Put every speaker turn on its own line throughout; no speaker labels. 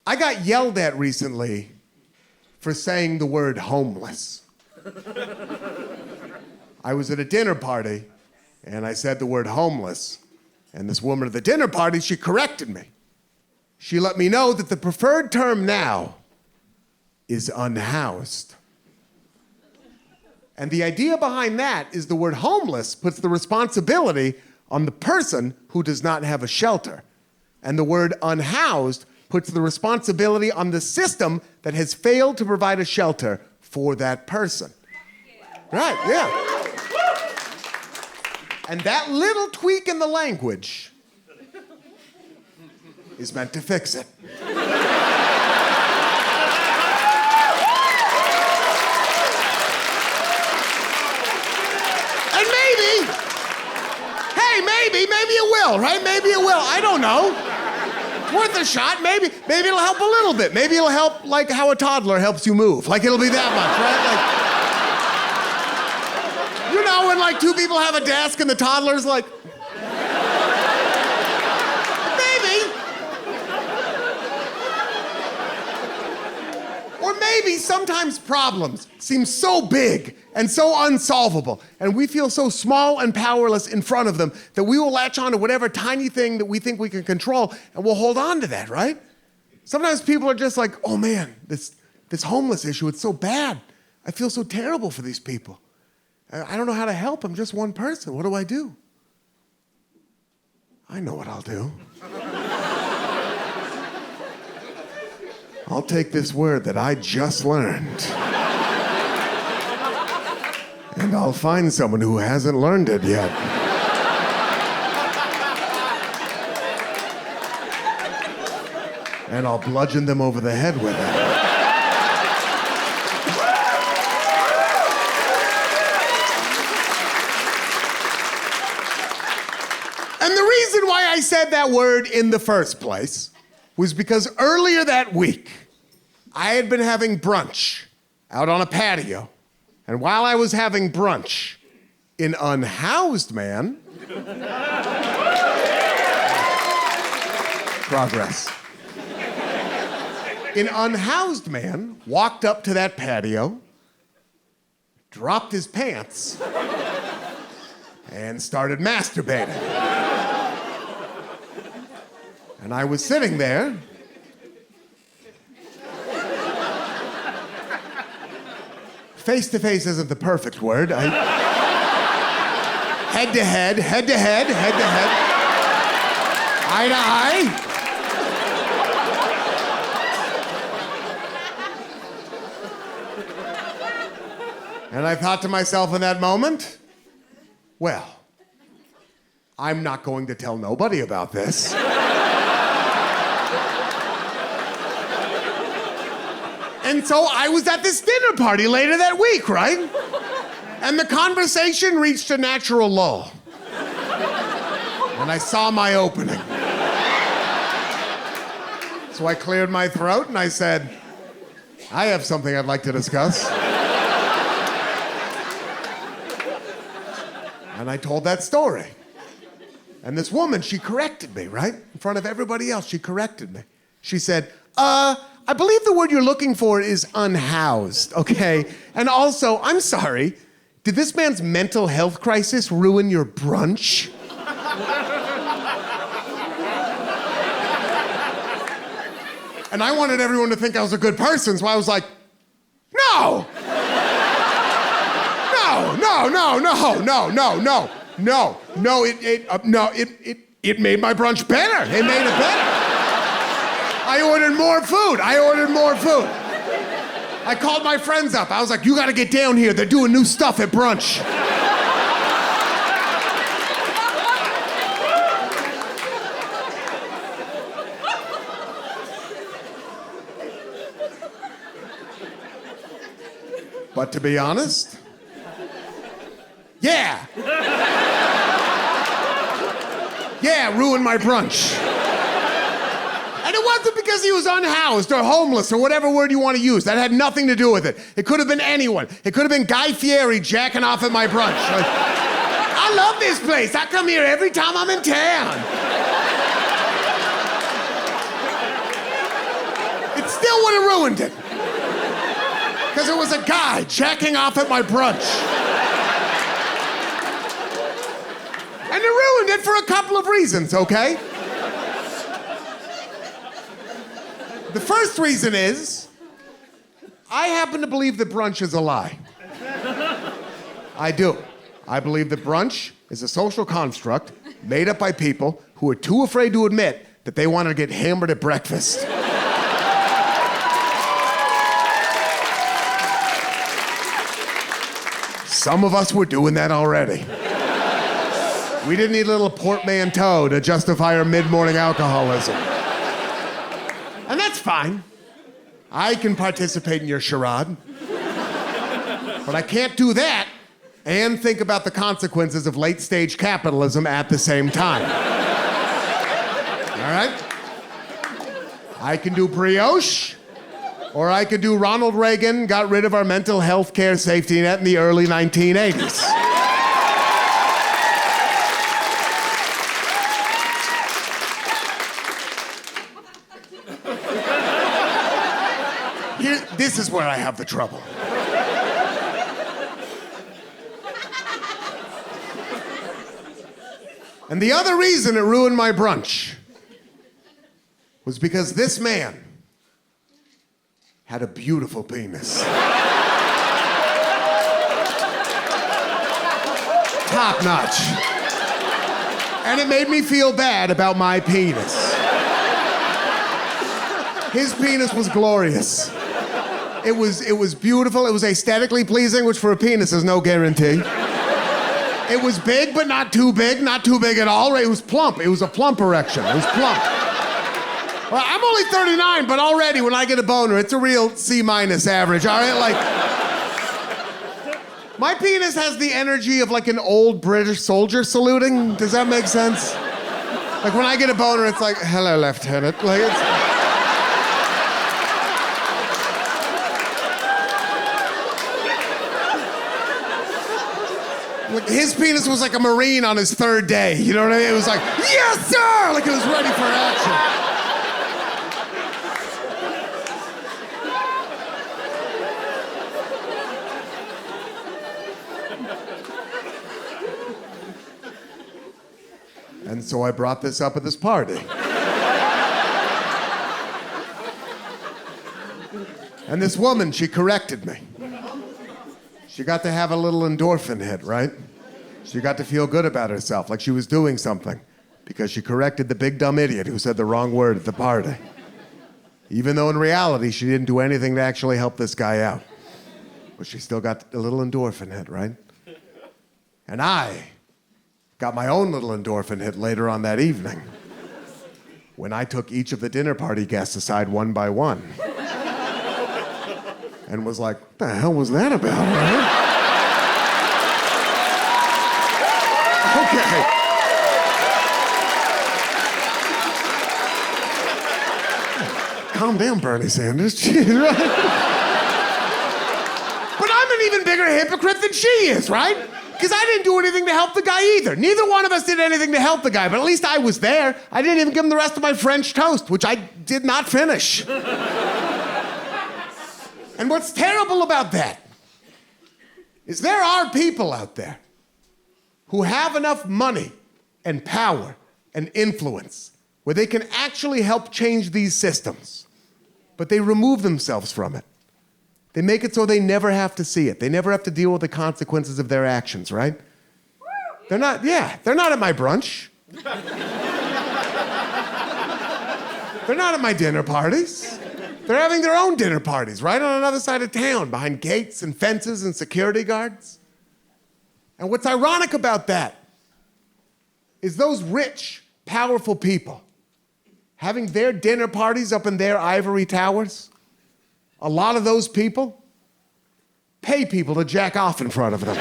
I got yelled at recently for saying the word homeless. I was at a dinner party, and I said the word homeless. And this woman at the dinner party, she corrected me. She let me know that the preferred term now is unhoused. And the idea behind that is the word homeless puts the responsibility on the person who does not have a shelter. And the word unhoused puts the responsibility on the system that has failed to provide a shelter for that person. Right, yeah. And that little tweak in the language is meant to fix it. And maybe it will, right? Maybe it will. I don't know. It's worth a shot. Maybe it'll help a little bit. Maybe it'll help like how a toddler helps you move. Like it'll be that much, right? Like, you know, when like two people have a desk and the toddler's like, maybe. Or maybe sometimes problems seem so big and so unsolvable, and we feel so small and powerless in front of them that we will latch on to whatever tiny thing that we think we can control, and we'll hold on to that, right? Sometimes people are just like, oh man, this homeless issue, it's so bad. I feel so terrible for these people. I don't know how to help. I'm just one person. What do I do? I know what I'll do. I'll take this word that I just learned, and I'll find someone who hasn't learned it yet. And I'll bludgeon them over the head with it. And the reason why I said that word in the first place was because earlier that week, I had been having brunch out on a patio. And while I was having brunch, an unhoused man... Progress. An unhoused man walked up to that patio, dropped his pants, and started masturbating. And I was sitting there, face to face isn't the perfect word. Head to head, eye to eye. And I thought to myself in that moment, well, I'm not going to tell nobody about this. And so I was at this dinner party later that week, right? And the conversation reached a natural lull. And I saw my opening. So I cleared my throat and I said, I have something I'd like to discuss. And I told that story. And this woman, she corrected me, right? In front of everybody else, she corrected me. She said, I believe the word you're looking for is unhoused, okay? And also, I'm sorry, did this man's mental health crisis ruin your brunch? And I wanted everyone to think I was a good person, so I was like, no! No, it made my brunch better. It made it better. I ordered more food. I called my friends up. I was like, you gotta get down here. They're doing new stuff at brunch. But to be honest, yeah, ruined my brunch. And it wasn't because he was unhoused or homeless or whatever word you want to use. That had nothing to do with it. It could have been anyone. It could have been Guy Fieri jacking off at my brunch. Like, I love this place. I come here every time I'm in town. still would have ruined it. Because it was a guy jacking off at my brunch. And it ruined it for a couple of reasons, okay? The first reason is, I happen to believe that brunch is a lie. I do. I believe that brunch is a social construct made up by people who are too afraid to admit that they want to get hammered at breakfast. Some of us were doing that already. We didn't need a little portmanteau to justify our mid-morning alcoholism. And that's fine. I can participate in your charade. But I can't do that and think about the consequences of late-stage capitalism at the same time. All right? I can do brioche, or I could do Ronald Reagan got rid of our mental health care safety net in the early 1980s. This is where I have the trouble. And the other reason it ruined my brunch was because this man had a beautiful penis. Top notch. And it made me feel bad about my penis. His penis was glorious. It was beautiful. It was aesthetically pleasing, which for a penis is no guarantee. It was big, but not too big at all. It was plump. It was a plump erection. It was plump. Well, I'm only 39, but already when I get a boner, it's a real C- average, all right? Like, my penis has the energy of like an old British soldier saluting. Does that make sense? Like when I get a boner, it's like, hello, Lieutenant. Like, it's... Like, his penis was like a Marine on his third day. You know what I mean? It was like, yes, sir! Like it was ready for action. And so I brought this up at this party. And this woman, she corrected me. She got to have a little endorphin hit, right? She got to feel good about herself, like she was doing something, because she corrected the big dumb idiot who said the wrong word at the party. Even though in reality, she didn't do anything to actually help this guy out. But she still got a little endorphin hit, right? And I got my own little endorphin hit later on that evening, when I took each of the dinner party guests aside one by one. And was like, what the hell was that about, right? Okay. Calm down, Bernie Sanders. Jeez, right? But I'm an even bigger hypocrite than she is, right? Because I didn't do anything to help the guy either. Neither one of us did anything to help the guy, but at least I was there. I didn't even give him the rest of my French toast, which I did not finish. And what's terrible about that is there are people out there who have enough money and power and influence where they can actually help change these systems, but they remove themselves from it. They make it so they never have to see it. They never have to deal with the consequences of their actions, right? They're not at my brunch. They're not at my dinner parties. They're having their own dinner parties right on another side of town, behind gates and fences and security guards. And what's ironic about that is those rich, powerful people having their dinner parties up in their ivory towers, a lot of those people pay people to jack off in front of them.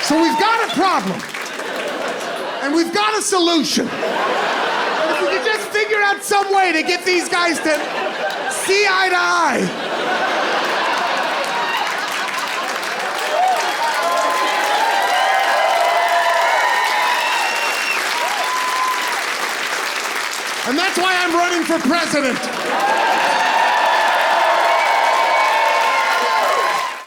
So we've got a problem, and we've got a solution. And if we could just figure out some way to get these guys to see eye to eye. And that's why I'm running for president.